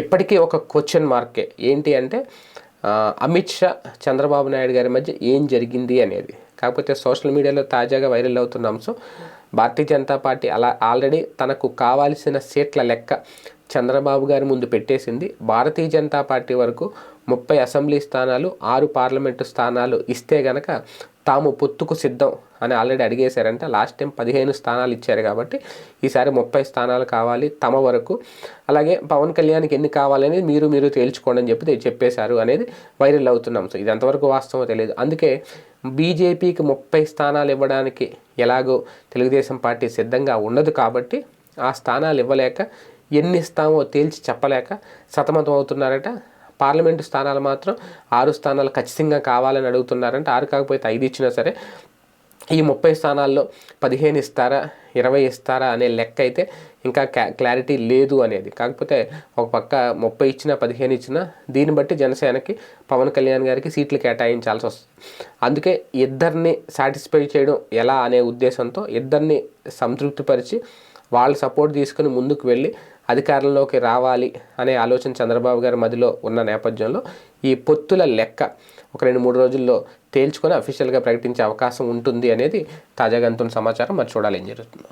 ఇప్పటికీ ఒక క్వశ్చన్ మార్కే ఏంటి అంటే అమిత్ షా చంద్రబాబు నాయుడు గారి మధ్య ఏం జరిగింది అనేది. కాకపోతే సోషల్ మీడియాలో తాజాగా వైరల్ అవుతున్న అంశం భారతీయ జనతా పార్టీ ఆల్రెడీ తనకు కావాల్సిన సీట్ల లెక్క చంద్రబాబు గారి ముందు పెట్టేసింది. భారతీయ జనతా పార్టీ వరకు 30 అసెంబ్లీ స్థానాలు 6 పార్లమెంటు స్థానాలు ఇస్తే గనక తాము పొత్తుకు సిద్ధం అని ఆల్రెడీ అడిగేశారంట. లాస్ట్ టైం 15 స్థానాలు ఇచ్చారు కాబట్టి ఈసారి 30 స్థానాలు కావాలి తమ వరకు. అలాగే పవన్ కళ్యాణ్కి ఎన్ని కావాలనేది మీరు తేల్చుకోండి అని చెప్పేశారు అనేది వైరల్ అవుతున్నాం. సో ఇది ఎంతవరకు వాస్తవమో తెలియదు. అందుకే బీజేపీకి 30 స్థానాలు ఇవ్వడానికి ఎలాగో తెలుగుదేశం పార్టీ సిద్ధంగా ఉండదు కాబట్టి ఆ స్థానాలు ఇవ్వలేక ఎన్ని ఇస్తామో తేల్చి చెప్పలేక సతమతం అవుతున్నారట. పార్లమెంటు స్థానాలు మాత్రం 6 స్థానాలు ఖచ్చితంగా కావాలని అడుగుతున్నారంటే 6 కాకపోతే 5 ఇచ్చినా సరే ఈ 30 స్థానాల్లో 15 ఇస్తారా 20 ఇస్తారా అనే లెక్క అయితే ఇంకా క్లారిటీ లేదు అనేది. కాకపోతే ఒక పక్క 30 ఇచ్చినా 15 ఇచ్చినా దీన్ని బట్టి జనసేనకి పవన్ కళ్యాణ్ గారికి సీట్లు కేటాయించాల్సి వస్తుంది. అందుకే ఇద్దరిని సాటిస్ఫై చేయడం ఎలా అనే ఉద్దేశంతో ఇద్దరిని సంతృప్తిపరిచి వాళ్ళ సపోర్ట్ తీసుకుని ముందుకు వెళ్ళి అధికారంలోకి రావాలి అనే ఆలోచన చంద్రబాబు గారి మధ్యలో ఉన్న నేపథ్యంలో ఈ పొత్తుల లెక్క ఒక 2-3 రోజుల్లో తేల్చుకొని అఫీషియల్గా ప్రకటించే అవకాశం ఉంటుంది అనేది తాజాగా అందుతున్న సమాచారం. మరి చూడాలి ఏం జరుగుతుందో.